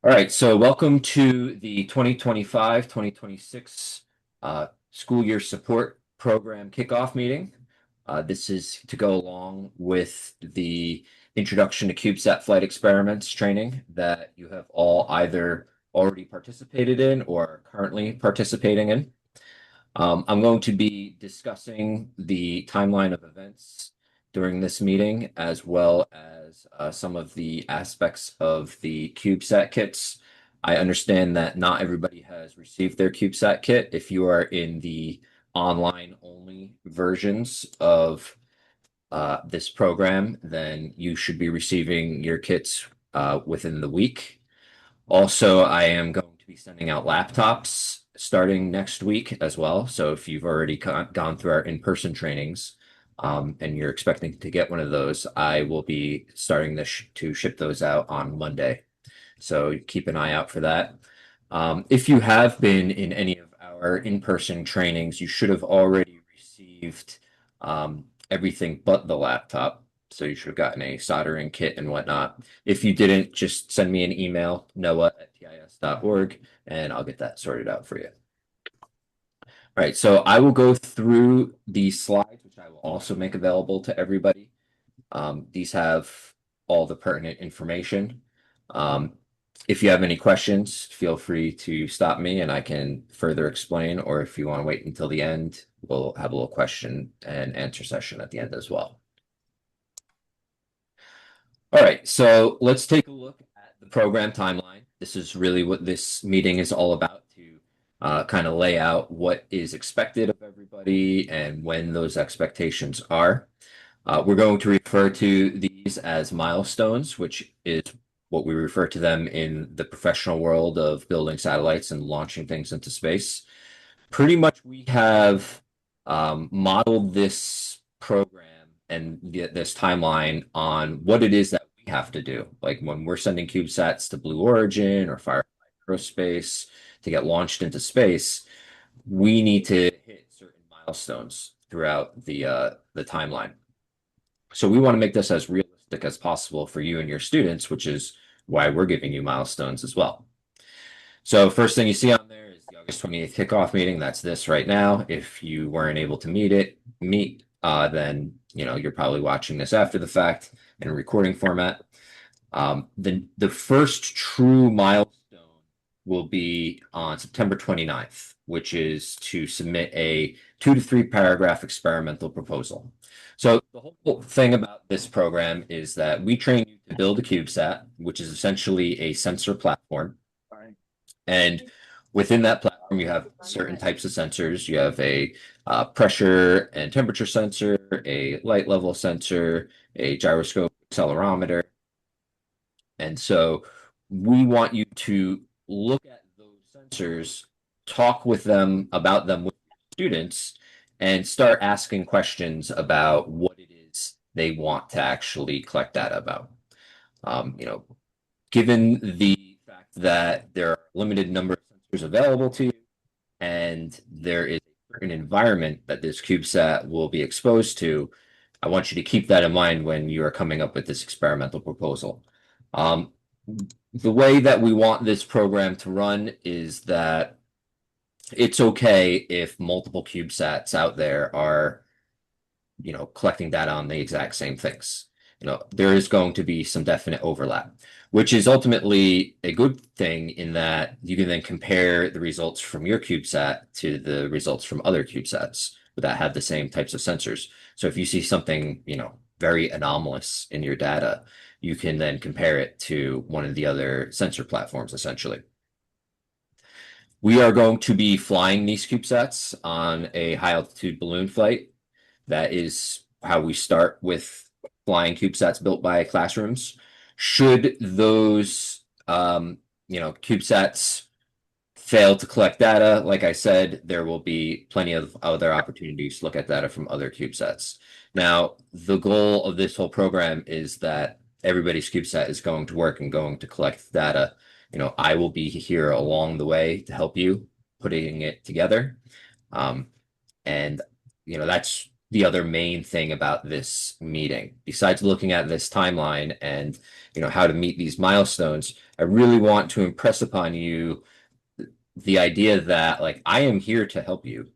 All right, so welcome to the 2025-2026 school year support program kickoff meeting. This is to go along with the introduction to CubeSat flight experiments training that you have all either already participated in or are currently participating in. I'm going to be discussing the timeline of events during this meeting, as well as some of the aspects of the CubeSat kits. I understand that not everybody has received their CubeSat kit. If you are in the online only versions of this program, then you should be receiving your kits within the week. Also, I am going to be sending out laptops starting next week as well. So if you've already gone through our in-person trainings and you're expecting to get one of those, I will be starting to ship those out on Monday. So keep an eye out for that. If you have been in any of our in-person trainings, you should have already received everything but the laptop. So you should have gotten a soldering kit and whatnot. If you didn't, just send me an email, noah@tis.org, and I'll get that sorted out for you. All right, so I will go through the slides, which I will also make available to everybody. These have all the pertinent information. If you have any questions, feel free to stop me and I can further explain, or if you want to wait until the end, we'll have a little question and answer session at the end as well. All right, so let's take a look at the program timeline. This is really what this meeting is all about, to kind of lay out what is expected of everybody and when those expectations are. We're going to refer to these as milestones, which is what we refer to them in the professional world of building satellites and launching things into space. Pretty much we have modeled this program and this timeline on what it is that we have to do. Like when we're sending CubeSats to Blue Origin or Firefly Aerospace to get launched into space, we need to hit certain milestones throughout the timeline. So we want to make this as realistic as possible for you and your students, which is why we're giving you milestones as well. So first thing you see on there is the August 28th kickoff meeting. That's this right now. If you weren't able to meet, then you're probably watching this after the fact in a recording format. The first true milestone will be on September 29th, which is to submit a 2 to 3 paragraph experimental proposal. So the whole thing about this program is that we train you to build a CubeSat, which is essentially a sensor platform. And within that platform, you have certain types of sensors. You have a pressure and temperature sensor, a light level sensor, a gyroscope accelerometer. And so we want you to look at those sensors, talk with them about them with students, and start asking questions about what it is they want to actually collect data about. Given the fact that there are a limited number of sensors available to you, and there is a certain environment that this CubeSat will be exposed to, I want you to keep that in mind when you are coming up with this experimental proposal. The way that we want this program to run is that it's okay if multiple CubeSats out there are, collecting data on the exact same things. There is going to be some definite overlap, which is ultimately a good thing in that you can then compare the results from your CubeSat to the results from other CubeSats that have the same types of sensors. So if you see something, very anomalous in your data, you can then compare it to one of the other sensor platforms, essentially. We are going to be flying these CubeSats on a high altitude balloon flight. That is how we start with flying CubeSats built by classrooms. Should those, CubeSats fail to collect data, like I said, there will be plenty of other opportunities to look at data from other CubeSats. Now, the goal of this whole program is that everybody's CubeSat is going to work and going to collect data. I will be here along the way to help you putting it together. And that's the other main thing about this meeting. Besides looking at this timeline and how to meet these milestones, I really want to impress upon you the idea that like I am here to help you.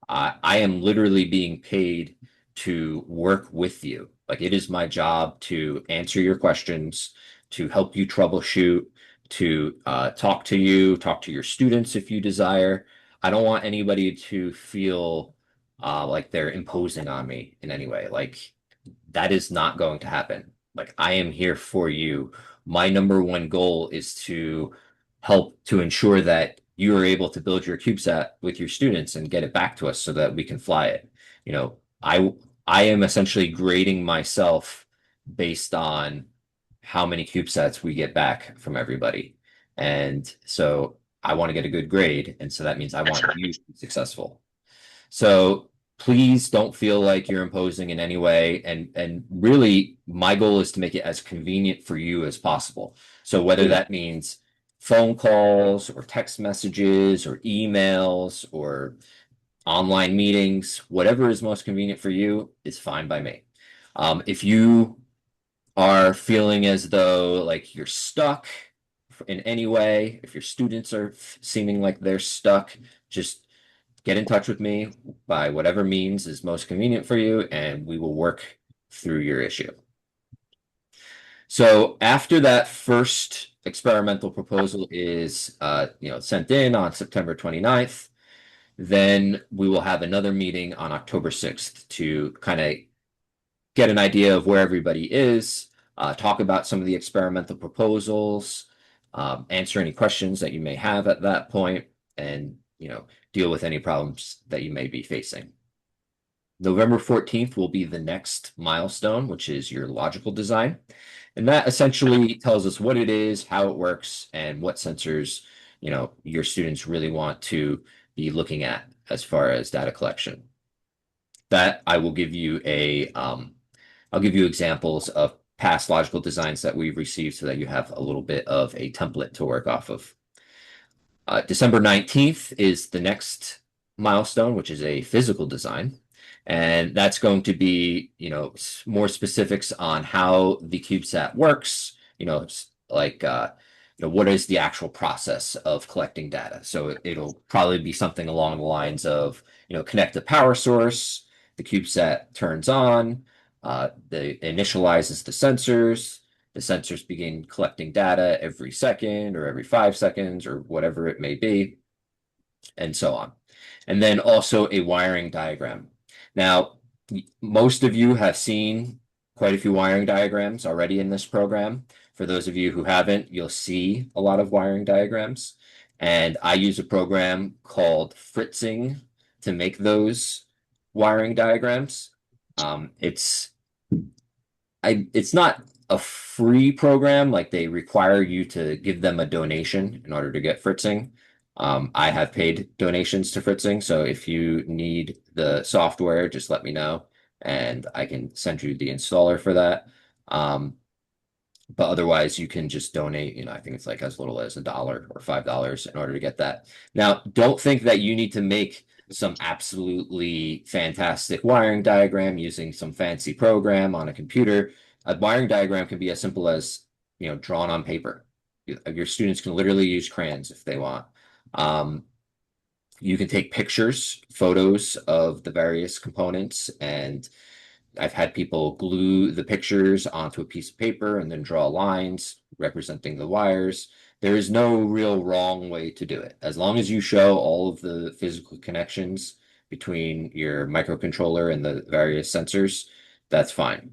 I am literally being paid to work with you. Like it is my job to answer your questions, to help you troubleshoot, to talk to your students if you desire. I don't want anybody to feel like they're imposing on me in any way. Like that is not going to happen. Like I am here for you. My number one goal is to help to ensure that you are able to build your CubeSat with your students and get it back to us so that we can fly it. You know, I am essentially grading myself based on how many CubeSats we get back from everybody. And so I want to get a good grade. And so that means I want you to be successful. So please don't feel like you're imposing in any way. And really, my goal is to make it as convenient for you as possible. So whether that means phone calls or text messages or emails or online meetings, whatever is most convenient for you is fine by me. If you are feeling as though like you're stuck in any way, if your students are seeming like they're stuck, just get in touch with me by whatever means is most convenient for you, and we will work through your issue. So after that first experimental proposal is sent in on September 29th, then we will have another meeting on October 6th to kind of get an idea of where everybody is, talk about some of the experimental proposals, answer any questions that you may have at that point, and deal with any problems that you may be facing. November 14th will be the next milestone, which is your logical design. And that essentially tells us what it is, how it works, and what sensors, your students really want to be looking at as far as data collection. That I will give you I'll give you examples of past logical designs that we've received so that you have a little bit of a template to work off of. December 19th is the next milestone, which is a physical design. And that's going to be, more specifics on how the CubeSat works, like, what is the actual process of collecting data. So it'll probably be something along the lines of, connect the power source, the CubeSat turns on, the initializes the sensors begin collecting data every second or every 5 seconds or whatever it may be, and so on. And then also a wiring diagram. Now, most of you have seen quite a few wiring diagrams already in this program. For those of you who haven't, you'll see a lot of wiring diagrams. And I use a program called Fritzing to make those wiring diagrams. It's not a free program, like they require you to give them a donation in order to get Fritzing. I have paid donations to Fritzing, so if you need the software, just let me know and I can send you the installer for that. But otherwise, you can just donate, I think it's like as little as $1 or $5 in order to get that. Now, don't think that you need to make some absolutely fantastic wiring diagram using some fancy program on a computer. A wiring diagram can be as simple as, drawn on paper. Your students can literally use crayons if they want. You can take pictures, photos of the various components, and I've had people glue the pictures onto a piece of paper and then draw lines representing the wires. There is no real wrong way to do it. As long as you show all of the physical connections between your microcontroller and the various sensors, that's fine.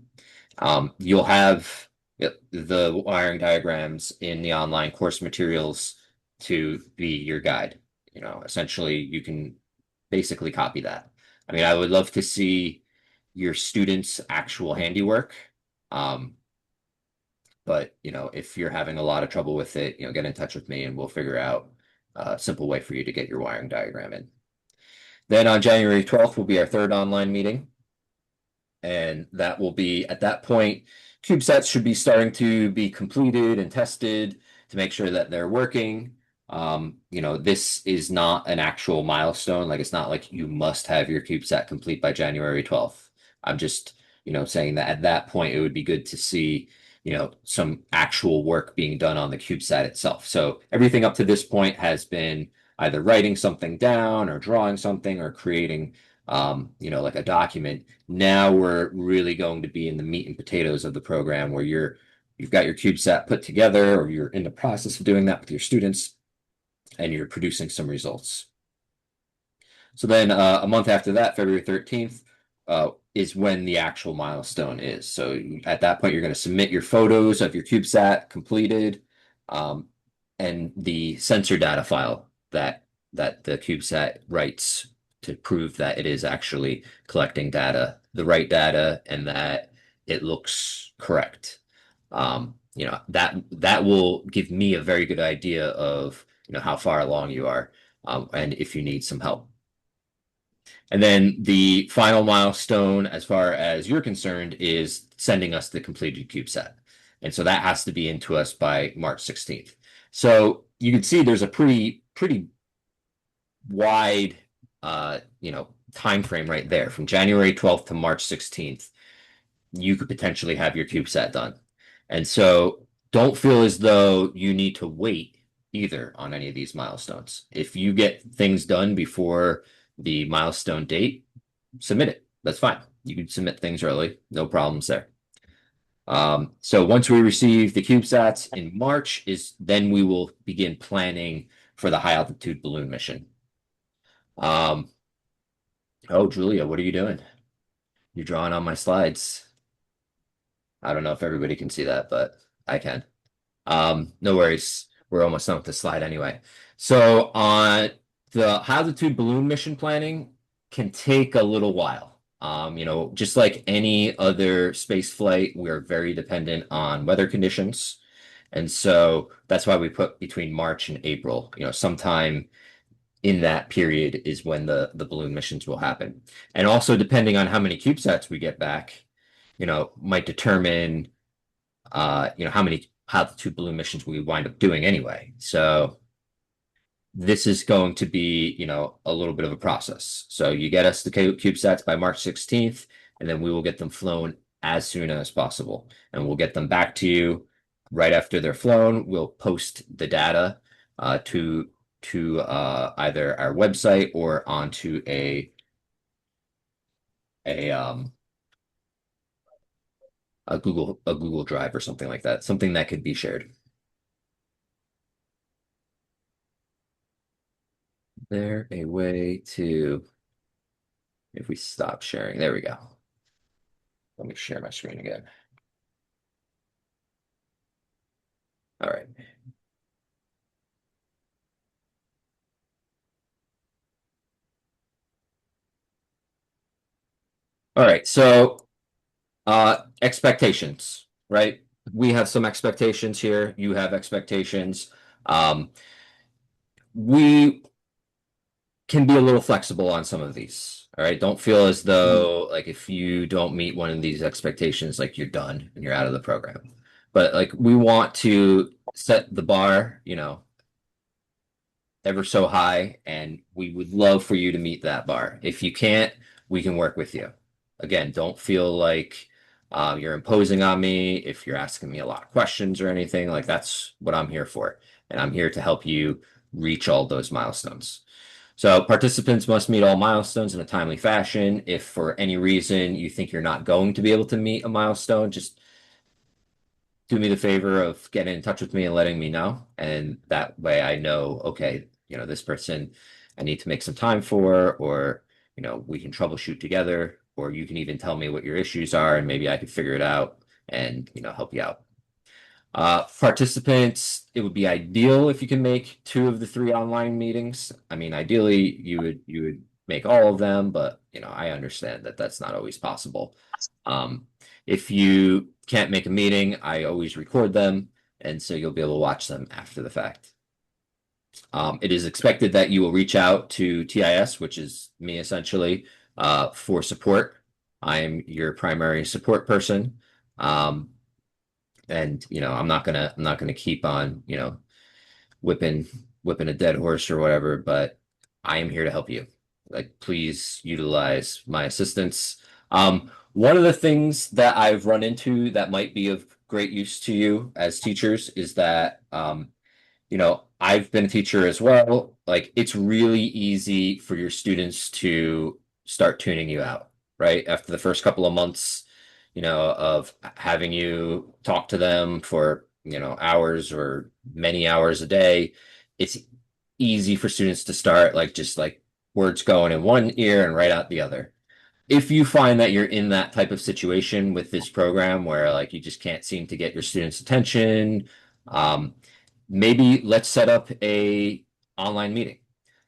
You'll have the wiring diagrams in the online course materials to be your guide. Essentially, you can basically copy that. I mean, I would love to see your students' actual handiwork. But if you're having a lot of trouble with it, get in touch with me and we'll figure out a simple way for you to get your wiring diagram in. Then on January 12th will be our third online meeting. And that will be, at that point, CubeSats should be starting to be completed and tested to make sure that they're working. This is not an actual milestone. Like, it's not like you must have your CubeSat complete by January 12th. I'm just, saying that at that point it would be good to see, some actual work being done on the CubeSat itself. So everything up to this point has been either writing something down or drawing something or creating, like a document. Now we're really going to be in the meat and potatoes of the program where you've got your CubeSat put together, or you're in the process of doing that with your students, and you're producing some results. So then a month after that, February 13th, is when the actual milestone is. So at that point, you're going to submit your photos of your CubeSat completed, um, and the sensor data file that the CubeSat writes to prove that it is actually collecting data, the right data, and that it looks correct. That will give me a very good idea of how far along you are, and if you need some help. And then the final milestone, as far as you're concerned, is sending us the completed CubeSat. And so that has to be into us by March 16th. So you can see there's a pretty wide time frame right there. From January 12th to March 16th, you could potentially have your CubeSat done. And so don't feel as though you need to wait either on any of these milestones. If you get things done before the milestone date, submit it. That's fine. You can submit things early, no problems there. So once we receive the CubeSats in March, is then we will begin planning for the high altitude balloon mission. Um, oh, Julia, what are you doing? You're drawing on my slides. I don't know if everybody can see that, but I can. No worries. We're almost done with the slide anyway. So on the high altitude balloon mission planning can take a little while. Just like any other space flight, we're very dependent on weather conditions. And so that's why we put between March and April. Sometime in that period is when the balloon missions will happen. And also depending on how many CubeSats we get back, might determine how many altitude balloon missions we wind up doing anyway. So this is going to be, a little bit of a process. So you get us the CubeSats by March 16th, and then we will get them flown as soon as possible. And we'll get them back to you right after they're flown. We'll post the data to either our website or onto a a Google Drive or something like that, something that could be shared. There a way to, if we stop sharing, there we go. Let me share my screen again. All right. All right. So expectations, right? We have some expectations here. You have expectations. Um, we can be a little flexible on some of these. All right. Don't feel as though like if you don't meet one of these expectations, like you're done and you're out of the program. But like we want to set the bar, ever so high, and we would love for you to meet that bar. If you can't, we can work with you. Again, don't feel like you're imposing on me if you're asking me a lot of questions or anything. Like that's what I'm here for. And I'm here to help you reach all those milestones. So participants must meet all milestones in a timely fashion. If for any reason you think you're not going to be able to meet a milestone, just do me the favor of getting in touch with me and letting me know. And that way I know, okay, this person I need to make some time for, or, we can troubleshoot together, or you can even tell me what your issues are and maybe I could figure it out and, help you out. Participants, it would be ideal if you can make 2 of the 3 online meetings. I mean, ideally you would make all of them, but I understand that that's not always possible. If you can't make a meeting, I always record them, and so you'll be able to watch them after the fact. It is expected that you will reach out to TIS, which is me essentially, for support. I'm your primary support person. And I'm not gonna keep on, whipping whipping a dead horse or whatever, but I am here to help you. Like, please utilize my assistance. One of the things that I've run into that might be of great use to you as teachers is that I've been a teacher as well. Like it's really easy for your students to start tuning you out, right? After the first couple of months, of having you talk to them for, hours or many hours a day, it's easy for students to start like just like words going in one ear and right out the other. If you find that you're in that type of situation with this program where like you just can't seem to get your students' attention, um, maybe let's set up a online meeting.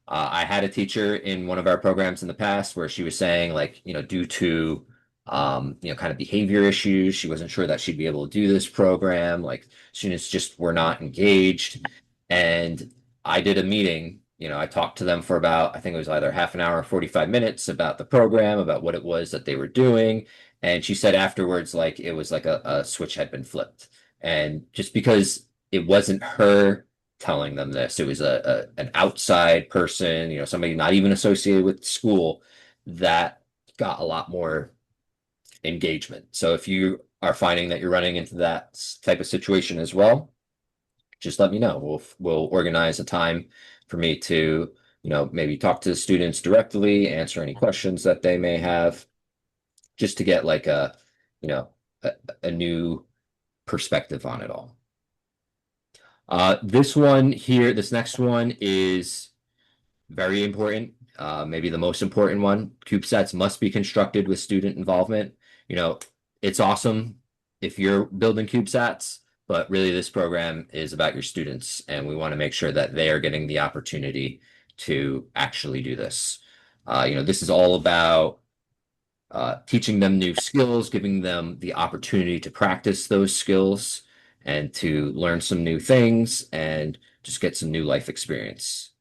I had a teacher in one of our programs in the past where she was saying like, due to kind of behavior issues, she wasn't sure that she'd be able to do this program. Like students just were not engaged. And I did a meeting, I talked to them for about, I think it was either half an hour or 45 minutes about the program, about what it was that they were doing. And she said afterwards, like it was like a switch had been flipped. And just because it wasn't her telling them this, it was an outside person, somebody not even associated with school that got a lot more engagement. So if you are finding that you're running into that type of situation as well, just let me know. We'll organize a time for me to, maybe talk to the students directly, answer any questions that they may have, just to get like you know, a, a new perspective on it all. This one here, this next one is very important, maybe the most important one. CubeSats must be constructed with student involvement. You know, it's awesome if you're building CubeSats, but really this program is about your students, and we want to make sure that they are getting the opportunity to actually do this. This is all about teaching them new skills, giving them the opportunity to practice those skills and to learn some new things and just get some new life experience.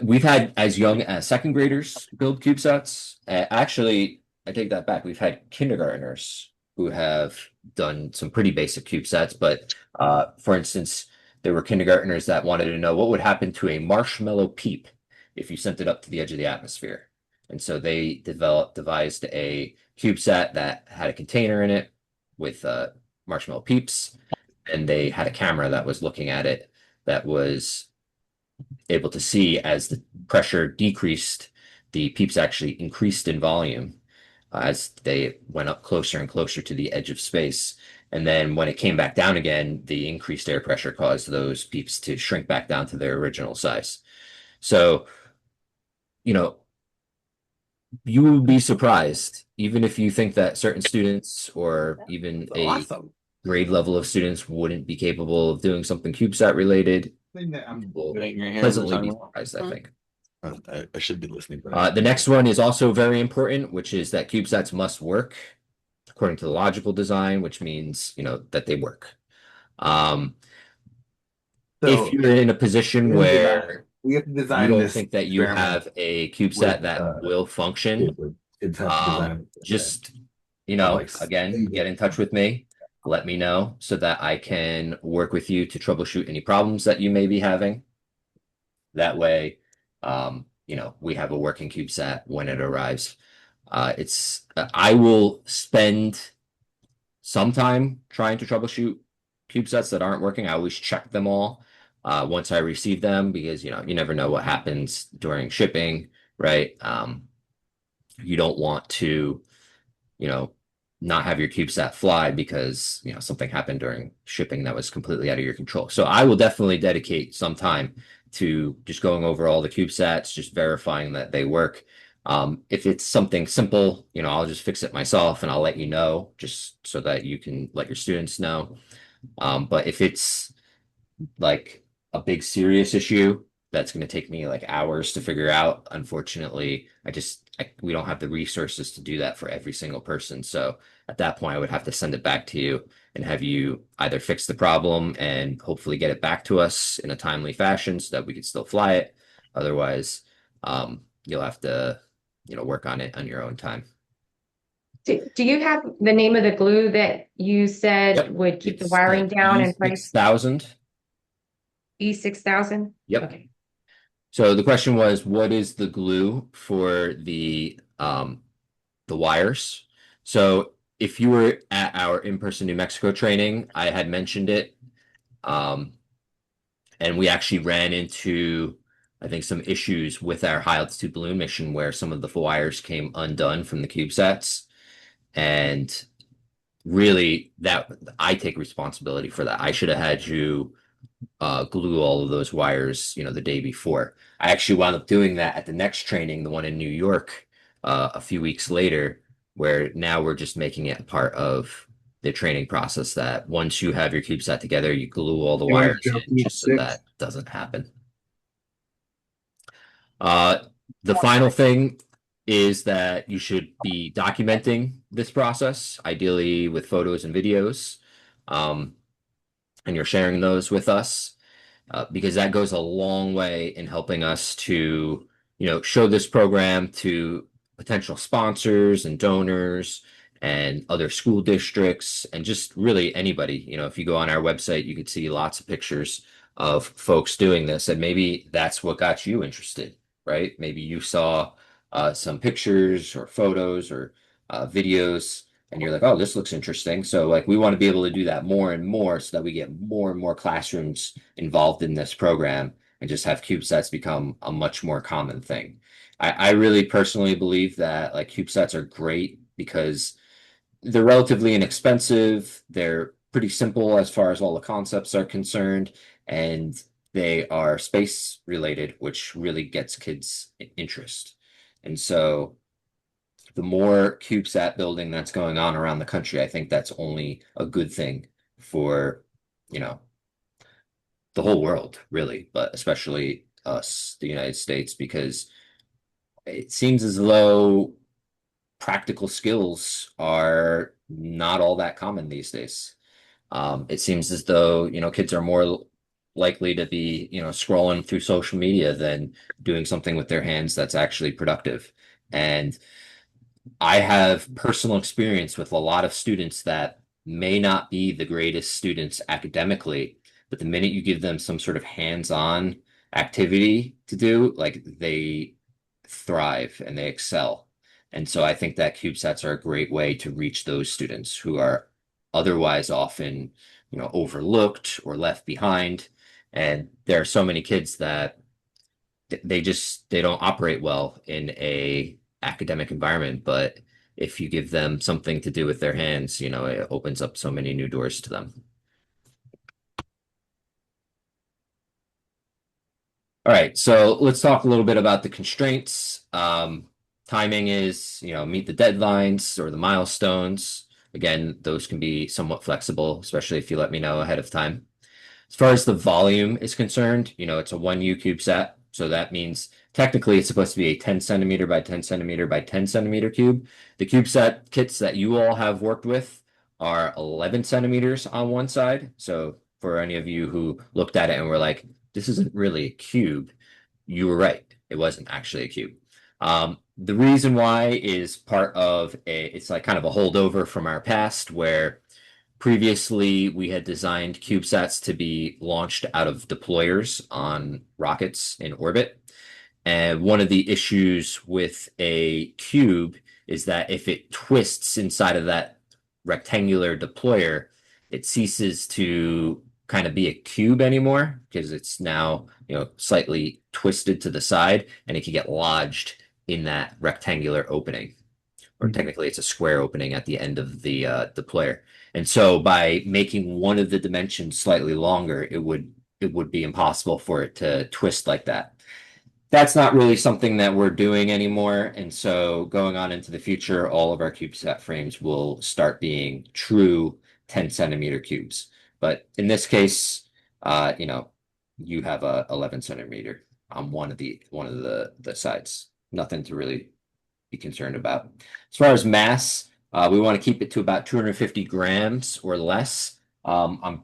We've had as young as second graders build CubeSats. Actually, I take that back. We've had kindergartners who have done some pretty basic CubeSats, but for instance, there were kindergartners that wanted to know what would happen to a marshmallow peep if you sent it up to the edge of the atmosphere. And so they devised a CubeSat that had a container in it with marshmallow peeps, and they had a camera that was looking at it that was able to see as the pressure decreased, the peeps actually increased in volume as they went up closer and closer to the edge of space. And then when it came back down again, the increased air pressure caused those peeps to shrink back down to their original size. So, you know, you will be surprised, even if you think that certain students or even a Awesome. grade level of students wouldn't be capable of doing something CubeSat related, I'm will getting your hand pleasantly be surprised, I think. I should be listening, but The next one is also very important, which is that CubeSats must work according to the logical design, which means, that they work. Um, if so you're in a position where we have to you design don't this think that you experiment have a CubeSat with that will function, kids have to design it. just, Like again, get in touch with me. Let me know so that I can work with you to troubleshoot any problems that you may be having. That way, we have a working CubeSat when it arrives. I will spend some time trying to troubleshoot CubeSats that aren't working. I always check them all once I receive them because you never know what happens during shipping, right? You don't want to you know, not have your CubeSat fly because, something happened during shipping that was completely out of your control. So I will definitely dedicate some time to just going over all the CubeSats, just verifying that they work. If it's something simple, I'll just fix it myself and I'll let you know just so that you can let your students know. But if it's like a big serious issue that's going to take me like hours to figure out. Unfortunately, we don't have the resources to do that for every single person. So at that point, I would have to send it back to you and have you either fix the problem and hopefully get it back to us in a timely fashion so that we could still fly it. Otherwise, you'll have to, work on it on your own time. Do you have the name of the glue that you said Yep. would keep the It's wiring down in place? 6000. E6000? Yep. Okay. So the question was, what is the glue for the the wires. So if you were at our in-person New Mexico training, I had mentioned it. Um, and we actually ran into, I think, some issues with our high altitude balloon mission where some of the wires came undone from the CubeSats. And really, that I take responsibility for that. I should have had you glue all of those wires, the day before. I actually wound up doing that at the next training, the one in New York, a few weeks later, where now we're just making it part of the training process that once you have your CubeSat together, you glue all the You want wires to in just so that doesn't happen. Uh, the final thing is that you should be documenting this process, ideally with photos and videos, um, and you're sharing those with us because that goes a long way in helping us to, show this program to potential sponsors and donors and other school districts and just really anybody. If you go on our website, you could see lots of pictures of folks doing this, and maybe that's what got you interested, right? Maybe you saw some pictures or photos or videos and you're like, oh, this looks interesting. So like we want to be able to do that more and more so that we get more and more classrooms involved in this program and just have CubeSats become a much more common thing. I really personally believe that like CubeSats are great because they're relatively inexpensive. They're pretty simple as far as all the concepts are concerned, and they are space related, which really gets kids' interest. And so the more CubeSat building that's going on around the country, I think that's only a good thing for, you know, the whole world, really, but especially us, the United States, because it seems as though practical skills are not all that common these days. It seems as though, kids are more likely to be, scrolling through social media than doing something with their hands that's actually productive. And I have personal experience with a lot of students that may not be the greatest students academically, but the minute you give them some sort of hands-on activity to do, like they thrive and they excel. And so I think that CubeSats are a great way to reach those students who are otherwise often, overlooked or left behind. And there are so many kids that they don't operate well in a academic environment, but if you give them something to do with their hands, it opens up so many new doors to them. All right, so let's talk a little bit about the constraints. Timing is, meet the deadlines or the milestones. Again, those can be somewhat flexible, especially if you let me know ahead of time. As far as the volume is concerned, it's a 1U CubeSat. So that means technically it's supposed to be a 10 centimeter by 10 centimeter by 10 centimeter cube. The CubeSat kits that you all have worked with are 11 centimeters on one side. So for any of you who looked at it and were like, this isn't really a cube, you were right. It wasn't actually a cube. The reason why is it's like kind of a holdover from our past where previously, we had designed CubeSats to be launched out of deployers on rockets in orbit. And one of the issues with a cube is that if it twists inside of that rectangular deployer, it ceases to kind of be a cube anymore because it's now, slightly twisted to the side and it can get lodged in that rectangular opening. Or technically it's a square opening at the end of the player. And so by making one of the dimensions slightly longer, it would be impossible for it to twist like that. That's not really something that we're doing anymore. And so going on into the future, all of our CubeSat frames will start being true 10 centimeter cubes. But in this case, you have a 11 centimeter on one of the sides. Nothing to really be concerned about. As far as mass, we want to keep it to about 250 grams or less. I'm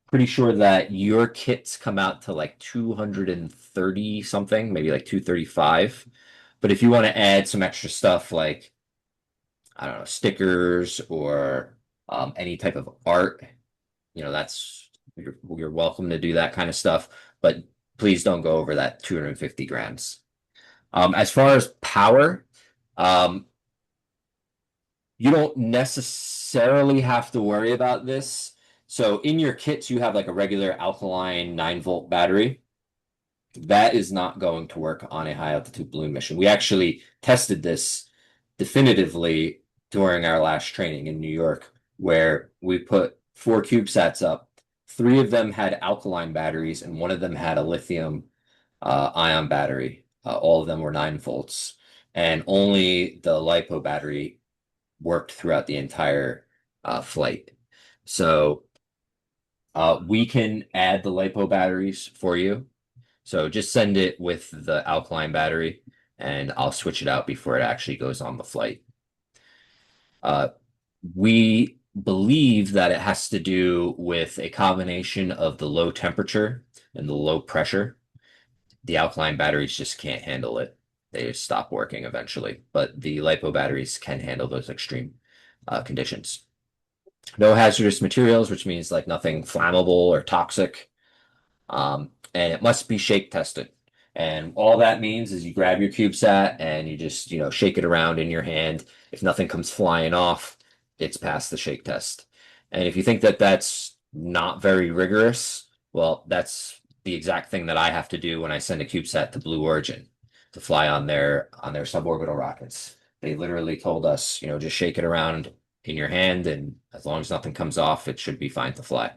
pretty sure that your kits come out to like 230 something, maybe like 235. But if you want to add some extra stuff like, I don't know, stickers or any type of art, you're welcome to do that kind of stuff. But please don't go over that 250 grams. As far as power, um, You don't necessarily have to worry about this. So in your kits, you have like a regular alkaline 9-volt battery. That is not going to work on a high altitude balloon mission. We actually tested this definitively during our last training in New York, where we put 4 CubeSats up. 3 of them had alkaline batteries, and 1 of them had a lithium ion battery. All of them were 9 volts, and only the LiPo battery worked throughout the entire flight. So we can add the LiPo batteries for you. So just send it with the alkaline battery, and I'll switch it out before it actually goes on the flight. We believe that it has to do with a combination of the low temperature and the low pressure. The alkaline batteries just can't handle it. They just stop working eventually, but the LiPo batteries can handle those extreme conditions. No hazardous materials, which means like nothing flammable or toxic. And it must be shake tested. And all that means is you grab your CubeSat and you just, shake it around in your hand. If nothing comes flying off, it's passed the shake test. And if you think that that's not very rigorous, well, that's the exact thing that I have to do when I send a CubeSat to Blue Origin to fly on their suborbital rockets. They literally told us, just shake it around in your hand, and as long as nothing comes off, it should be fine to fly.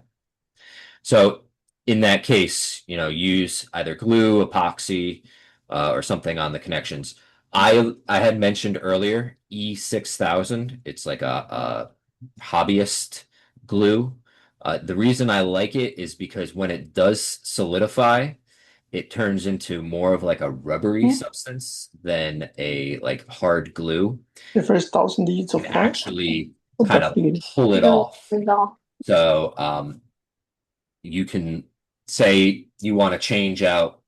So in that case, use either glue, epoxy, or something on the connections. I had mentioned earlier E6000. It's like a hobbyist glue. The reason I like it is because when it does solidify, it turns into more of like a rubbery substance than a like hard glue. The first 1,000 digits You of can pi. actually What kind the of figure? pull it off. So you can say you want to change out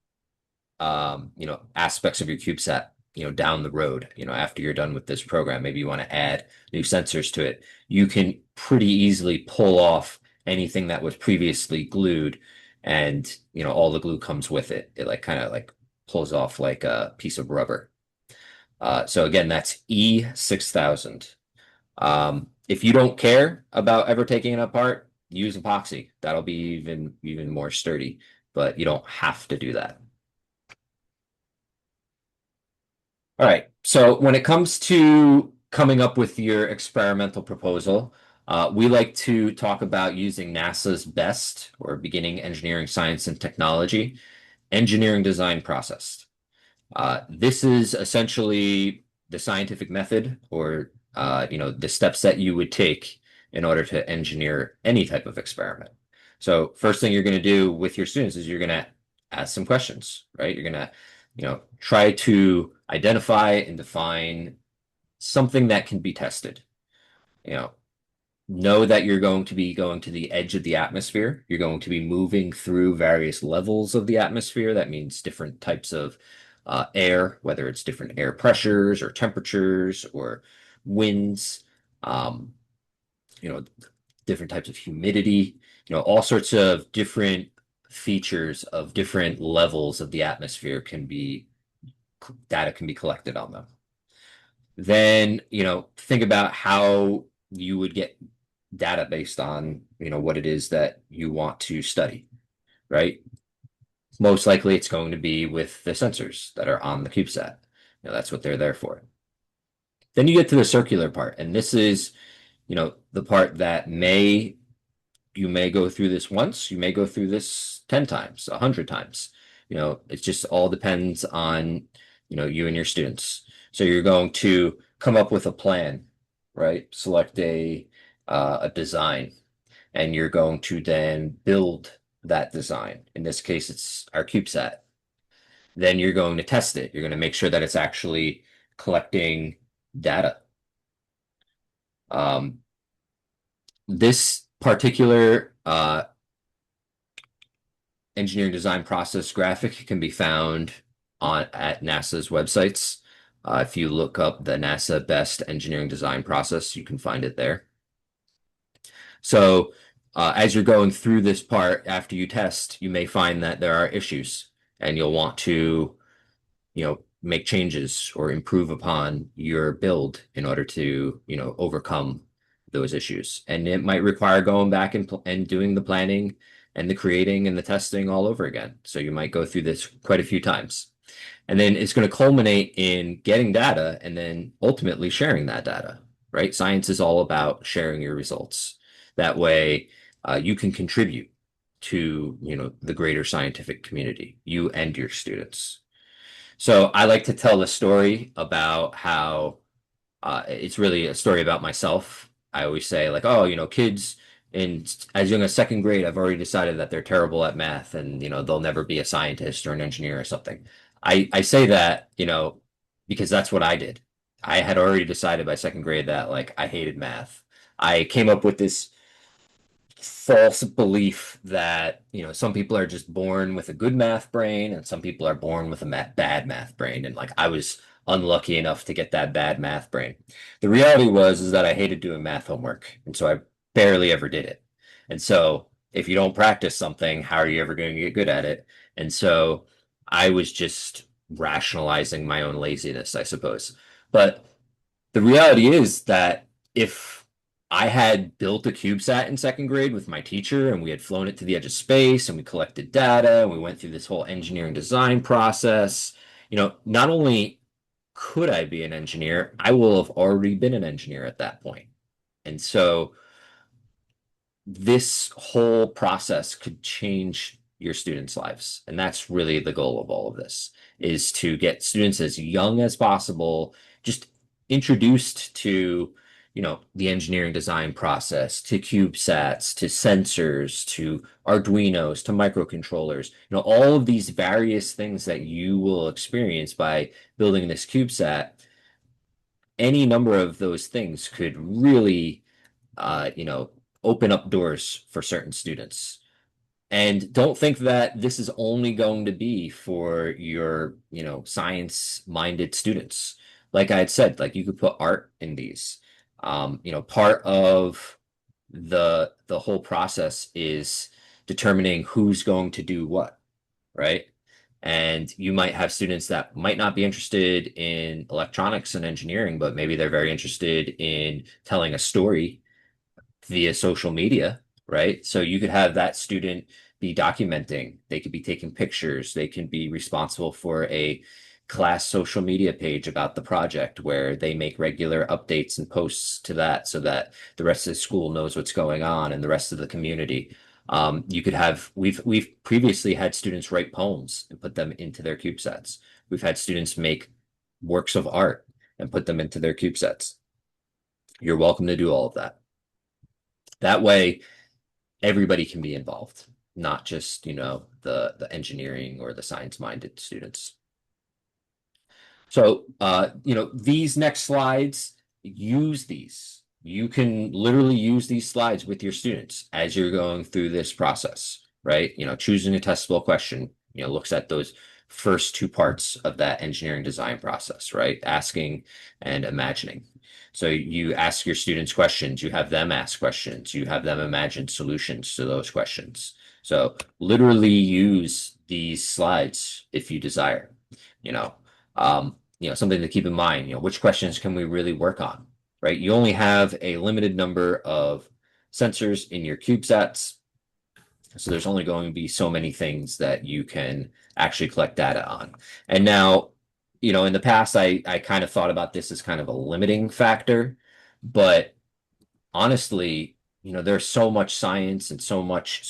aspects of your CubeSat, down the road, after you're done with this program. Maybe you want to add new sensors to it. You can pretty easily pull off anything that was previously glued, and all the glue comes with it. It like kind of like pulls off like a piece of rubber. So again, that's E6000. If you don't care about ever taking it apart, use epoxy. That'll be even more sturdy, but you don't have to do that. All right. So when it comes to coming up with your experimental proposal, we like to talk about using NASA's BEST, or Beginning Engineering Science and Technology, engineering design process. This is essentially the scientific method, or the steps that you would take in order to engineer any type of experiment. So first thing you're going to do with your students is you're going to ask some questions, right? You're going to, try to identify and define something that can be tested. Know that you're going to be going to the edge of the atmosphere. You're going to be moving through various levels of the atmosphere. That means different types of air, whether it's different air pressures or temperatures or winds, um, you know, different types of humidity, all sorts of different features of different levels of the atmosphere data can be collected on them. Then, think about how you would get data based on, what it is that you want to study, right? Most likely it's going to be with the sensors that are on the CubeSat. That's what they're there for. Then you get to the circular part, and this is, the part that you may go through this once, you may go through this 10 times, 100 times. It just all depends on, you and your students. So you're going to come up with a plan, right? Select a design, and you're going to then build that design. In this case, it's our CubeSat. Then you're going to test it. You're going to make sure that it's actually collecting data. This particular engineering design process graphic can be found at NASA's websites. If you look up the NASA BEST engineering design process, you can find it there. So as you're going through this part, after you test, you may find that there are issues, and you'll want to, make changes or improve upon your build in order to, overcome those issues. And it might require going back and doing the planning and the creating and the testing all over again. So you might go through this quite a few times. And then it's going to culminate in getting data and then ultimately sharing that data, right? Science is all about sharing your results. That way, you can contribute to, the greater scientific community, you and your students. So I like to tell the story about how it's really a story about myself. I always say like, oh, kids in as young as second grade, I've already decided that they're terrible at math and, they'll never be a scientist or an engineer or something. I say that, because that's what I did. I had already decided by second grade that like I hated math. I came up with this false belief that some people are just born with a good math brain and some people are born with a bad math brain, and like I was unlucky enough to get that bad math brain. The reality was is that I hated doing math homework, and so I barely ever did it. And so if you don't practice something, how are you ever going to get good at it? And so I was just rationalizing my own laziness, I suppose. But the reality is that if I had built a CubeSat in second grade with my teacher and we had flown it to the edge of space and we collected data and we went through this whole engineering design process, not only could I be an engineer, I will have already been an engineer at that point. And so this whole process could change your students' lives. And that's really the goal of all of this, is to get students as young as possible, just introduced to, the engineering design process, to CubeSats, to sensors, to Arduinos, to microcontrollers, all of these various things that you will experience by building this CubeSat. Any number of those things could really, open up doors for certain students. And don't think that this is only going to be for your, science-minded students. Like I had said, like you could put art in these. Part of the whole process is determining who's going to do what, right? And you might have students that might not be interested in electronics and engineering, but maybe they're very interested in telling a story via social media, right? So you could have that student be documenting, they could be taking pictures, they can be responsible for a class social media page about the project where they make regular updates and posts to that so that the rest of the school knows what's going on and the rest of the community. You could have we've previously had students write poems and put them into their CubeSats. We've had students make works of art and put them into their CubeSats. You're welcome to do all of that. That way, everybody can be involved, not just, the engineering or the science-minded students. So, these next slides, use these. You can literally use these slides with your students as you're going through this process, right? Choosing a testable question, looks at those first two parts of that engineering design process, right? Asking and imagining. So you ask your students questions, you have them ask questions, you have them imagine solutions to those questions. So literally use these slides if you desire, something to keep in mind, which questions can we really work on, right? You only have a limited number of sensors in your CubeSats. So there's only going to be so many things that you can actually collect data on. And now, in the past, I kind of thought about this as kind of a limiting factor, but honestly, there's so much science and so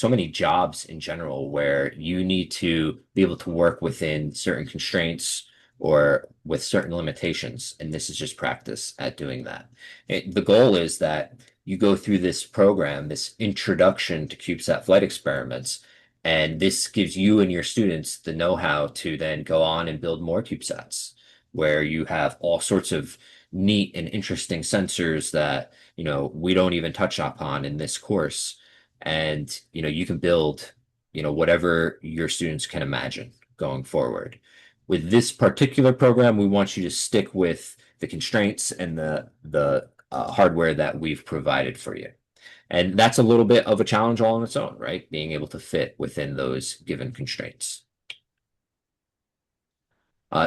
many jobs in general where you need to be able to work within certain constraints or with certain limitations. And this is just practice at doing that. The goal is that you go through this program, this introduction to CubeSat flight experiments, and this gives you and your students the know-how to then go on and build more CubeSats, where you have all sorts of neat and interesting sensors that we don't even touch upon in this course. And, you can build, whatever your students can imagine going forward. With this particular program, we want you to stick with the constraints and the hardware that we've provided for you. And that's a little bit of a challenge all on its own, right? Being able to fit within those given constraints.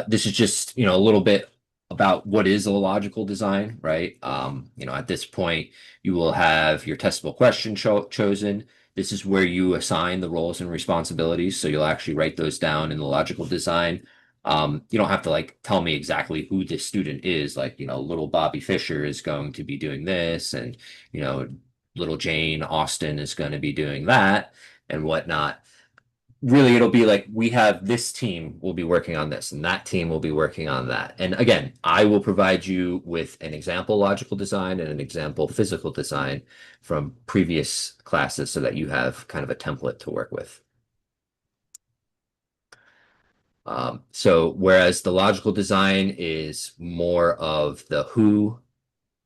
This is just, a little bit about what is a logical design, right? At this point, you will have your testable question chosen. This is where you assign the roles and responsibilities. So you'll actually write those down in the logical design. You don't have to like tell me exactly who this student is. Like, little Bobby Fisher is going to be doing this, and, you know, little Jane Austen is going to be doing that and whatnot. Really, it'll be like we have this team will be working on this and that team will be working on that. And again, I will provide you with an example logical design and an example physical design from previous classes so that you have kind of a template to work with. So whereas the logical design is more of the who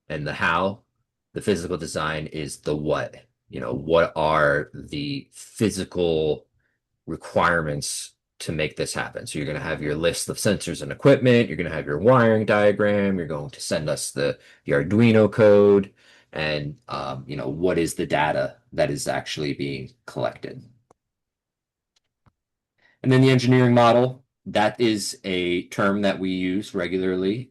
and the how, the physical design is the what. What are the physical requirements to make this happen? So you're going to have your list of sensors and equipment. You're going to have your wiring diagram. You're going to send us the Arduino code, and what is the data that is actually being collected. And then the engineering model, that is a term that we use regularly.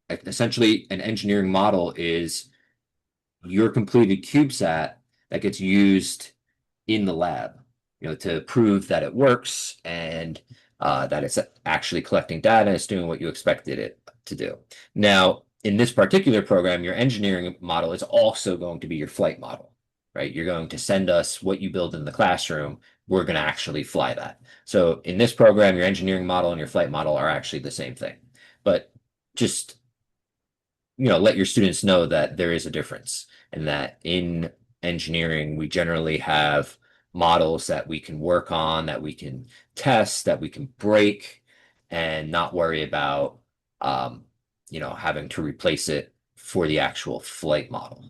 Essentially, an engineering model is your completed CubeSat that gets used in the lab, to prove that it works and that it's actually collecting data and it's doing what you expected it to do. Now, in this particular program, your engineering model is also going to be your flight model, right? You're going to send us what you build in the classroom. We're going to actually fly that. So in this program, your engineering model and your flight model are actually the same thing. But just, let your students know that there is a difference and that in engineering, we generally have models that we can work on, that we can test, that we can break, and not worry about, having to replace it for the actual flight model.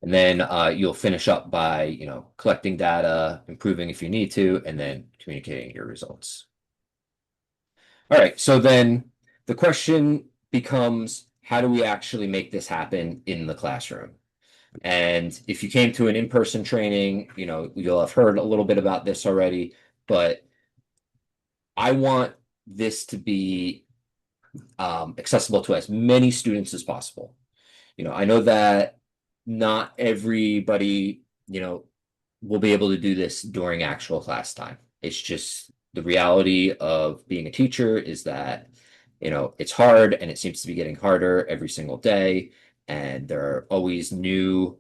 And then you'll finish up by, collecting data, improving if you need to, and then communicating your results. All right, so then the question becomes, how do we actually make this happen in the classroom? And if you came to an in-person training, you'll have heard a little bit about this already, but I want this to be accessible to as many students as possible. I know that not everybody, will be able to do this during actual class time. It's just the reality of being a teacher is that, it's hard and it seems to be getting harder every single day. And there are always new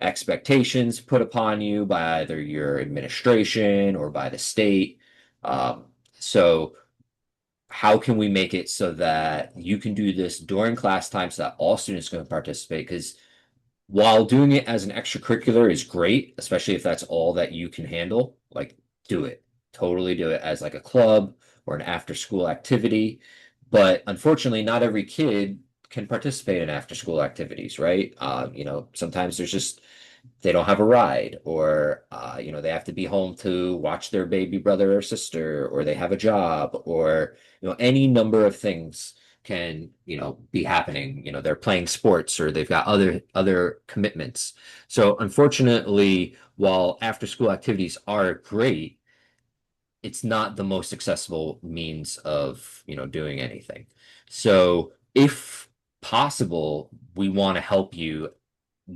expectations put upon you by either your administration or by the state. So how can we make it so that you can do this during class time so that all students can participate? Because while doing it as an extracurricular is great, especially if that's all that you can handle, like do it. Totally do it as like a club or an after school activity. But unfortunately, not every kid can participate in after school activities, right? Sometimes there's just they don't have a ride, or they have to be home to watch their baby brother or sister, or they have a job, or any number of things can be happening. They're playing sports or they've got other commitments. So unfortunately, while after school activities are great, it's not the most accessible means of doing anything. So if possible, we want to help you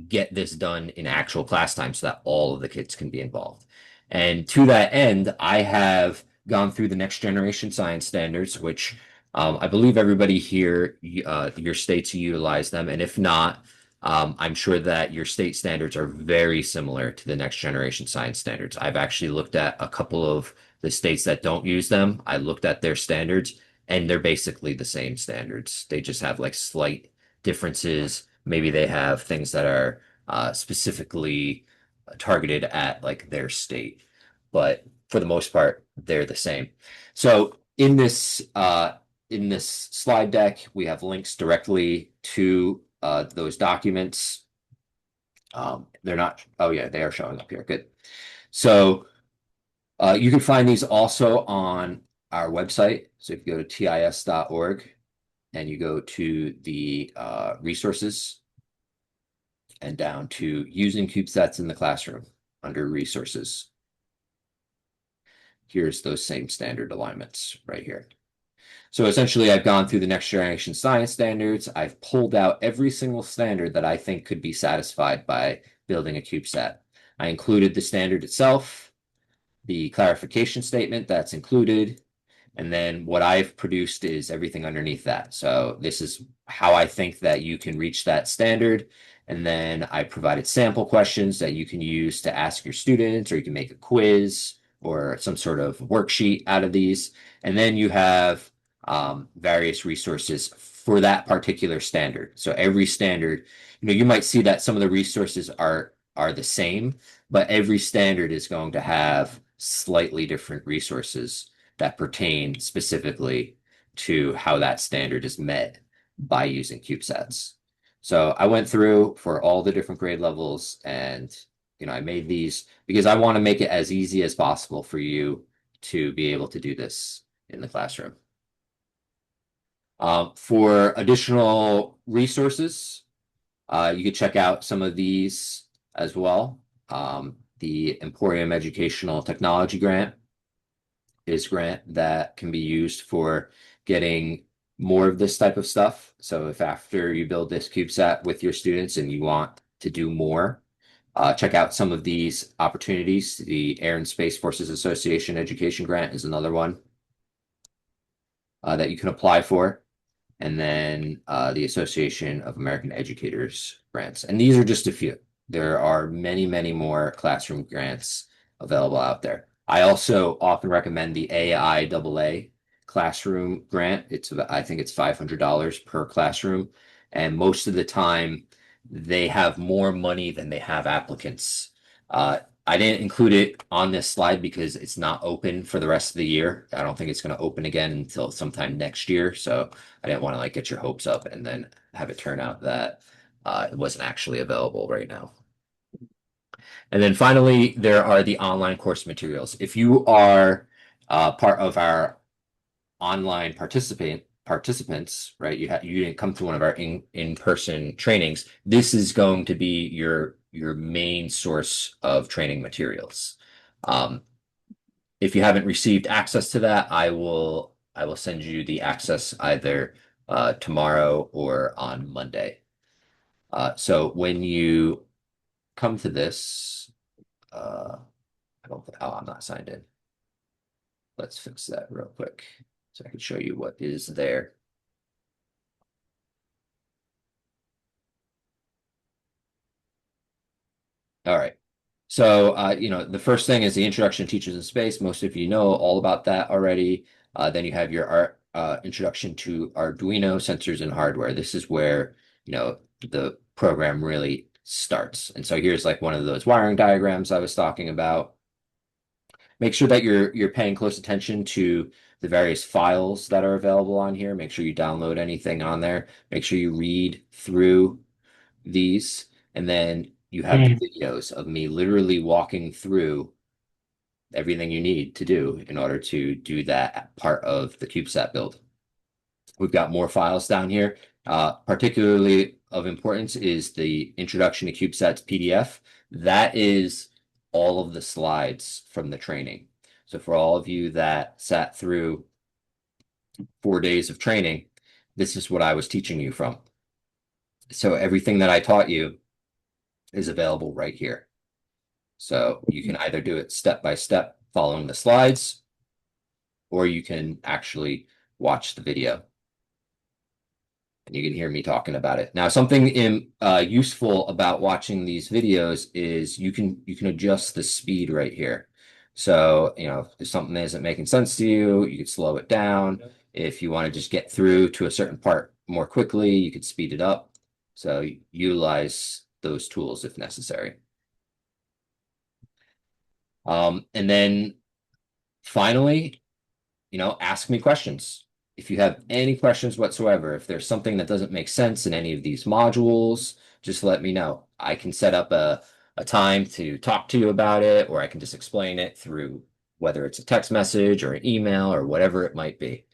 get this done in actual class time so that all of the kids can be involved. And to that end, I have gone through the next generation science standards, which I believe everybody here, your states utilize them. And if not, I'm sure that your state standards are very similar to the next generation science standards. I've actually looked at a couple of the states that don't use them. I looked at their standards and they're basically the same standards. They just have like slight differences. Maybe they have things that are specifically targeted at like their state, but for the most part, they're the same. So in this slide deck, we have links directly to those documents. They're not. Oh yeah, they are showing up here. Good. So you can find these also on our website. So if you go to tis.org and you go to the resources and down to using CubeSats in the classroom under resources. here's those same standard alignments right here. So essentially, I've gone through the next generation science standards. I've pulled out every single standard that I think could be satisfied by building a CubeSat. I included the standard itself, the clarification statement that's included, and then what I've produced is everything underneath that. So this is how I think that you can reach that standard. And then I provided sample questions that you can use to ask your students, or you can make a quiz or some sort of worksheet out of these. And then you have various resources for that particular standard. So every standard, you might see that some of the resources are the same, but every standard is going to have slightly different resources that pertain specifically to how that standard is met by using CubeSats. So I went through for all the different grade levels, and I made these because I want to make it as easy as possible for you to be able to do this in the classroom. For additional resources, you could check out some of these as well. The Emporium Educational Technology Grant is grant that can be used for getting more of this type of stuff. So if after you build this CubeSat with your students and you want to do more, check out some of these opportunities. The Air and Space Forces Association Education Grant is another one that you can apply for. And then the Association of American Educators grants. And these are just a few. There are many, many more classroom grants available out there. I also often recommend the AIAA classroom grant. I think it's $500 per classroom. And most of the time, they have more money than they have applicants. I didn't include it on this slide because it's not open for the rest of the year. I don't think it's going to open again until sometime next year. So I didn't want to get your hopes up and then have it turn out that it wasn't actually available right now. And then finally, there are the online course materials. If you are part of our online participants, right? You didn't come to one of our in-person trainings. This is going to be your main source of training materials. If you haven't received access to that, I will send you the access either tomorrow or on Monday. So when you come to this, I don't think, oh, I'm not signed in. Let's fix that real quick so I can show you what is there. All right. So, the first thing is the introduction to teachers in space. Most of you know all about that already. Then you have your introduction to Arduino sensors and hardware. This is where, the program really starts. And so here's one of those wiring diagrams I was talking about. Make sure that you're paying close attention to the various files that are available on here. Make sure you download anything on there. Make sure you read through these, and then you have the videos of me literally walking through everything you need to do in order to do that part of the CubeSat build. We've got more files down here. Particularly of importance is the Introduction to CubeSats PDF. That is all of the slides from the training. So for all of you that sat through 4 days of training, this is what I was teaching you from. So everything that I taught you is available right here. So you can either do it step by step following the slides, or you can actually watch the video. And you can hear me talking about it. Now, something useful about watching these videos is you can adjust the speed right here. So, if something isn't making sense to you, you could slow it down. If you want to just get through to a certain part more quickly, you could speed it up. So utilize those tools if necessary. And then finally, ask me questions. If you have any questions whatsoever, if there's something that doesn't make sense in any of these modules, just let me know. I can set up a time to talk to you about it, or I can just explain it through whether it's a text message or an email or whatever it might be.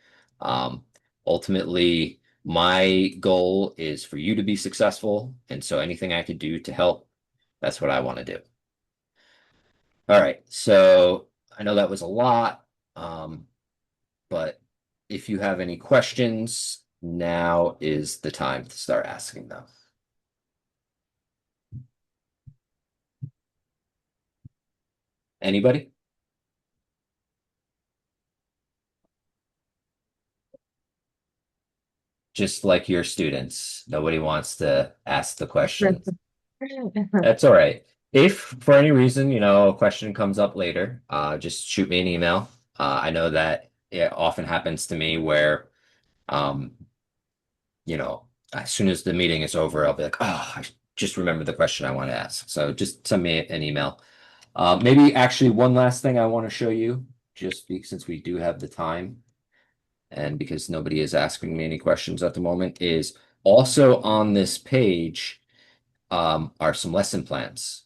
Ultimately, my goal is for you to be successful. And so anything I could do to help, that's what I want to do. All right. So I know that was a lot. But if you have any questions, now is the time to start asking them. Anybody? Just like your students, nobody wants to ask the questions. That's all right. If for any reason, a question comes up later, just shoot me an email. I know that it often happens to me where, um, as soon as the meeting is over, I'll be like, oh, I just remember the question I want to ask. So just send me an email. Maybe actually one last thing I want to show you, since we do have the time and because nobody is asking me any questions at the moment, is also on this page are some lesson plans.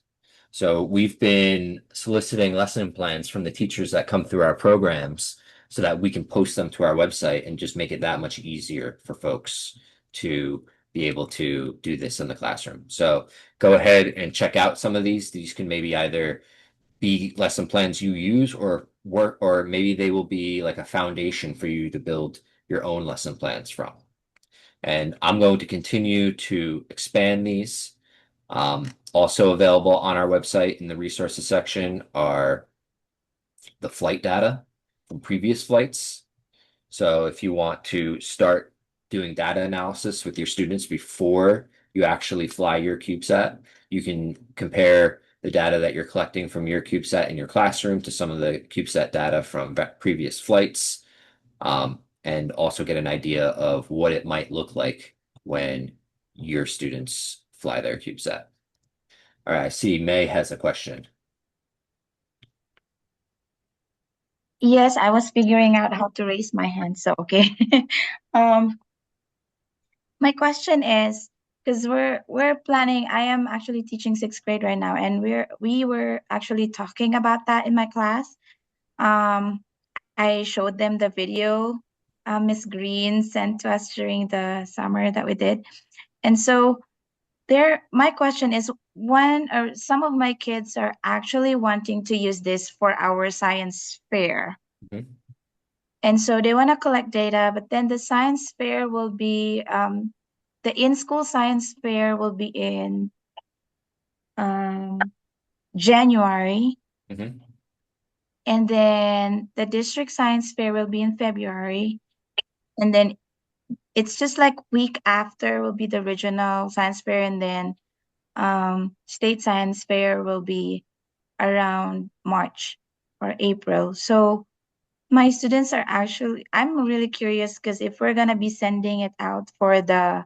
So we've been soliciting lesson plans from the teachers that come through our programs so that we can post them to our website and just make it that much easier for folks to be able to do this in the classroom. So go ahead and check out some of these. These can maybe either be lesson plans you use or work, or maybe they will be like a foundation for you to build your own lesson plans from. And I'm going to continue to expand these. Also available on our website in the resources section are the flight data from previous flights. So if you want to start doing data analysis with your students before you actually fly your CubeSat, you can compare the data that you're collecting from your CubeSat in your classroom to some of the CubeSat data from previous flights, and also get an idea of what it might look like when your students fly their CubeSat. All right, I see May has a question. Yes, I was figuring out how to raise my hand, so okay. Um, my question is, because we're planning, I am actually teaching sixth grade right now, and we were actually talking about that in my class. Um, I showed them the video Miss Green sent to us during the summer that we did. And so my question is, when or some of my kids are actually wanting to use this for our science fair. Mhm. And so they want to collect data, but then the science fair will be the in-school science fair will be in um, January, Mhm. and then the district science fair will be in February, and then it's just like week after will be the regional science fair, and then state science fair will be around March or April. So my students are actually, I'm really curious because if we're gonna be sending it out for the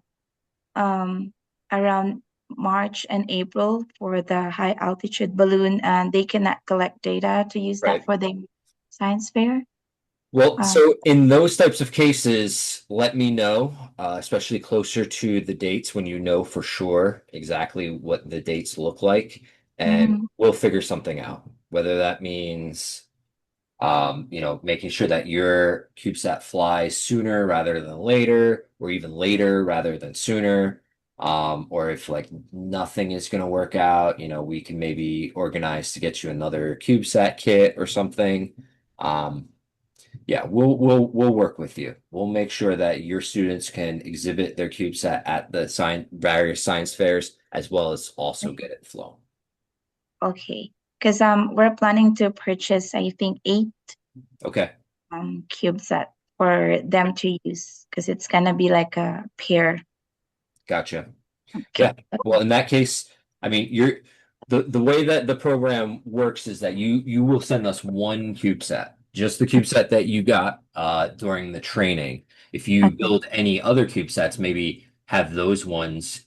um around March and April for the high altitude balloon, and they cannot collect data to use that Right. for the science fair. Well, Um, so in those types of cases, let me know, especially closer to the dates when you know for sure exactly what the dates look like, and mhm, we'll figure something out. Whether that means, making sure that your CubeSat flies sooner rather than later, or even later rather than sooner. Or if like nothing is going to work out, we can maybe organize to get you another CubeSat kit or something. Um, yeah, we'll work with you. We'll make sure that your students can exhibit their CubeSat at the various science fairs as well as also get it flown. okay, because we're planning to purchase I think 8 Okay, CubeSat for them to use because it's gonna be like a pair. gotcha. Okay. Yeah. Well, in that case, I mean, the way that the program works is that you will send us one CubeSat, just the CubeSat that you got during the training. If you Okay. build any other CubeSats, maybe have those ones.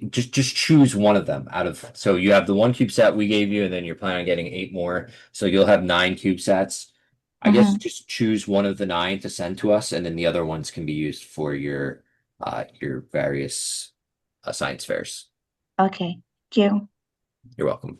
Just choose one of them out of. So you have the one CubeSat we gave you, and then you're planning on getting 8 more. So you'll have 9 CubeSats. I guess Mm-hmm. just choose one of the 9 to send to us, and then the other ones can be used for your various science fairs. Okay. Thank you. You're welcome.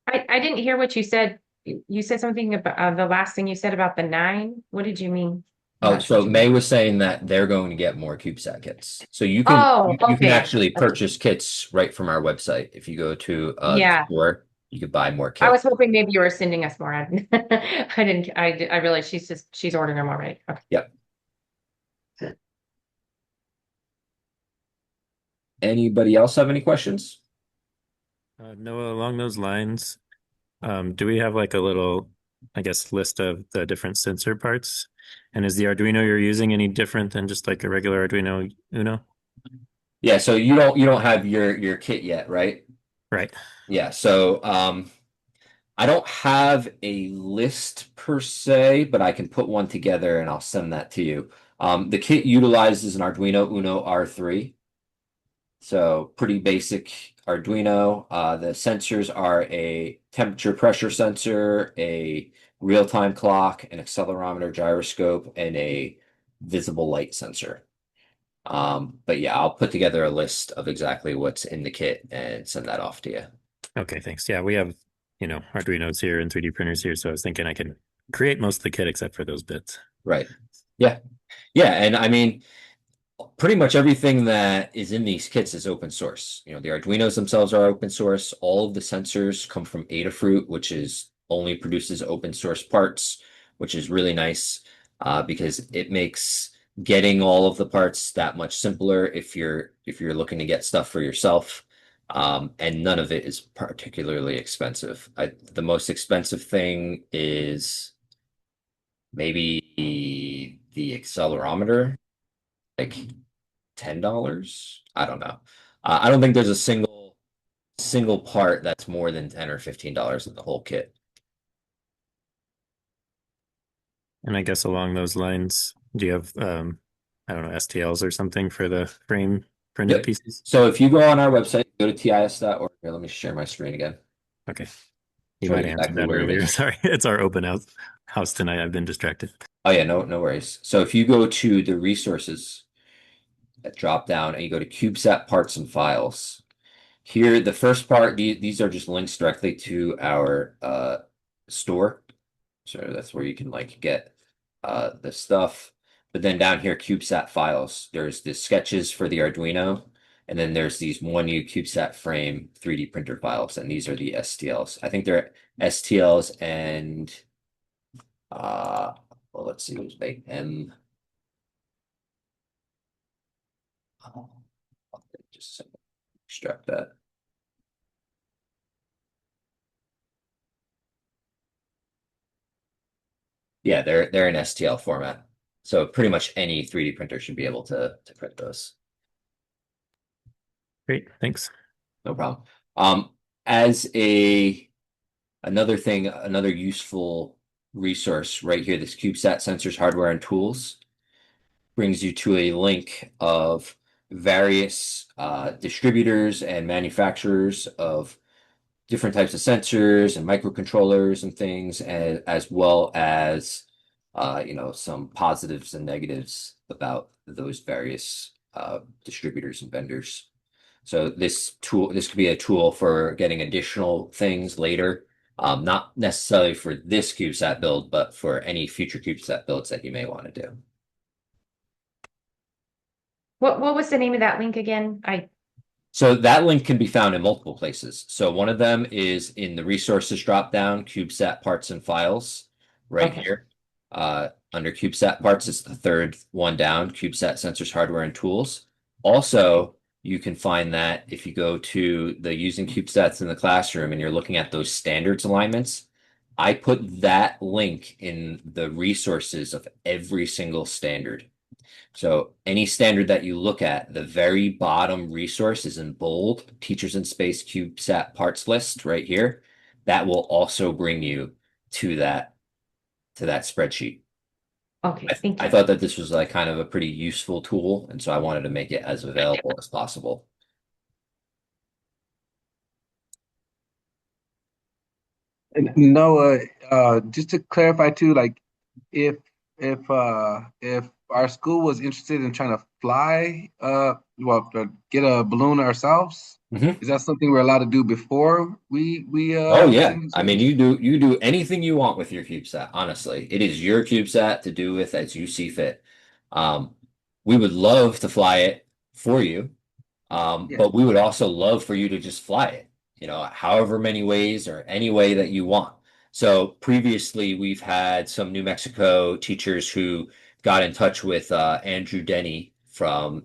I didn't hear what you said. You said something about the last thing you said about the 9. What did you mean? I'm Oh, not sure so what you May meant. was saying that they're going to get more CubeSat kits. So you can Oh, you can okay. actually purchase kits right from our website if you go to the Yeah. store. you could buy more I was kits. hoping maybe you were sending us more. I realized she's ordering them already. Okay. Yep. Anybody else have any questions? Noah, along those lines, do we have like a little, I guess, list of the different sensor parts? And is the Arduino you're using any different than just like a regular Arduino Uno? Yeah, so you don't have your kit yet, right? Right. Yeah, so I don't have a list per se, but I can put one together and I'll send that to you. The kit utilizes an Arduino Uno R3. So pretty basic Arduino. The sensors are a temperature pressure sensor, a real-time clock, an accelerometer gyroscope, and a visible light sensor. But yeah, I'll put together a list of exactly what's in the kit and send that off to you. Okay, thanks. Yeah, we have, Arduinos here and 3D printers here, so I was thinking I can create most of the kit except for those bits. Right. Yeah. Yeah, and I mean, pretty much everything that is in these kits is open source. The Arduinos themselves are open source. All of the sensors come from Adafruit, which is only produces open source parts, which is really nice because it makes getting all of the parts that much simpler if you're looking to get stuff for yourself. And none of it is particularly expensive. The most expensive thing is maybe the accelerometer, like $10. I don't know. I don't think there's a single part that's more than $10 or $15 in the whole kit. And I guess along those lines, do you have, I don't know, STLs or something for the frame printed Yep. pieces? So if you go on our website, go to tis.org. Here, let me share my screen again. Okay. You Show might you have answered exactly that where it earlier. is. Sorry, it's our open house tonight. I've been distracted. Oh yeah, no worries. So if you go to the resources drop down and you go to CubeSat parts and files, here the first part, these are just links directly to our store. So that's where you can like get the stuff. But then down here, CubeSat files, there's the sketches for the Arduino, and then there's these 1U CubeSat frame 3D printer files, and these are the STLs. I think they're STLs and well, let's see, it was like M. Just extract that. Yeah, they're in STL format. So pretty much any 3D printer should be able to print those. Great, thanks. No problem. As another thing, another useful resource right here, this CubeSat sensors, hardware, and tools brings you to a link of various distributors and manufacturers of different types of sensors and microcontrollers and things, and as well as some positives and negatives about those various distributors and vendors. So this could be a tool for getting additional things later, not necessarily for this CubeSat build, but for any future CubeSat builds that you may want to do. What was the name of that link again? So that link can be found in multiple places. So one of them is in the resources dropdown, CubeSat parts and files, right Okay. here. Under CubeSat parts, it's the third one down, CubeSat sensors, hardware, and tools. Also, you can find that if you go to the using CubeSats in the classroom and you're looking at those standards alignments, I put that link in the resources of every single standard. So any standard that you look at, the very bottom resource is in bold, Teachers in Space CubeSat parts list right here. That will also bring you to that spreadsheet. Okay, thank I you. thought that this was like kind of a pretty useful tool, and so I wanted to make it as available as possible. And Noah, just to clarify too, like if if our school was interested in trying to fly, get a balloon ourselves, Mhm. is that something we're allowed to do before we Oh yeah. send the I mean, service? you do anything you want with your CubeSat, honestly. It is your CubeSat to do with as you see fit. Um, we would love to fly it for you. Yeah. But we would also love for you to just fly it. however many ways or any way that you want. So previously, we've had some New Mexico teachers who got in touch with Andrew Denny from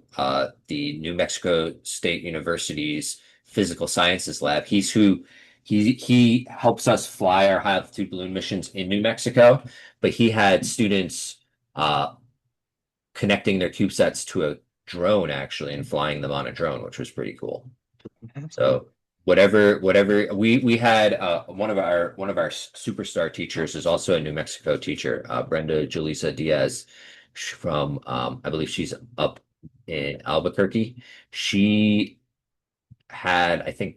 the New Mexico State University's Physical Sciences Lab. He helps us fly our high altitude balloon missions in New Mexico, but he had students uh, connecting their CubeSats to a drone actually and flying them on a drone, which was pretty cool. So whatever we had one of our superstar teachers is also a New Mexico teacher, Brenda Julissa Diaz from I believe she's up in Albuquerque. She had, I think,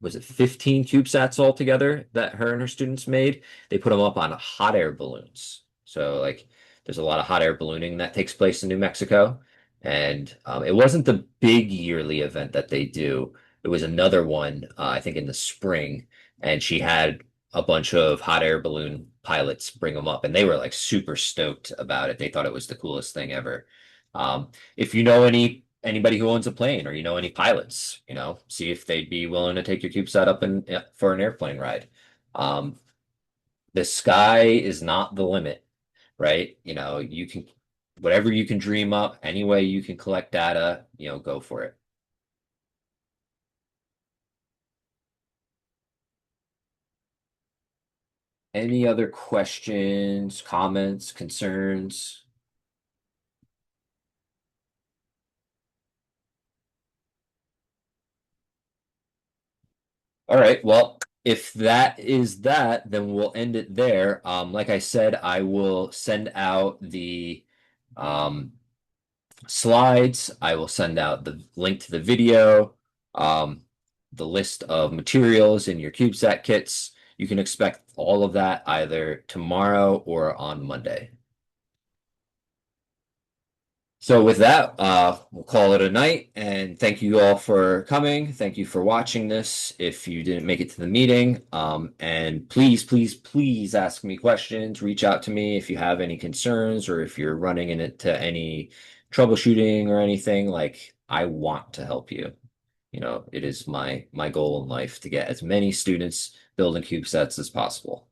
was it 15 CubeSats altogether that her and her students made? They put them up on hot air balloons. So like there's a lot of hot air ballooning that takes place in New Mexico. And it wasn't the big yearly event that they do. It was another one, I think in the spring. And she had a bunch of hot air balloon pilots bring them up, and they were like super stoked about it. They thought it was the coolest thing ever. If you know anybody who owns a plane or any pilots, see if they'd be willing to take your CubeSat up and for an airplane ride. Um, the sky is not the limit, right? You can whatever you can dream up, any way you can collect data, go for it. Any other questions, comments, concerns? All right. Well, if that is that, then we'll end it there. Like I said, I will send out the um, slides. I will send out the link to the video, um, the list of materials in your CubeSat kits. You can expect all of that either tomorrow or on Monday. So with that, we'll call it a night, and thank you all for coming. Thank you for watching this. If you didn't make it to the meeting, and please, please, please ask me questions. Reach out to me if you have any concerns or if you're running into any troubleshooting or anything. Like, I want to help you. It is my goal in life to get as many students building CubeSats as possible.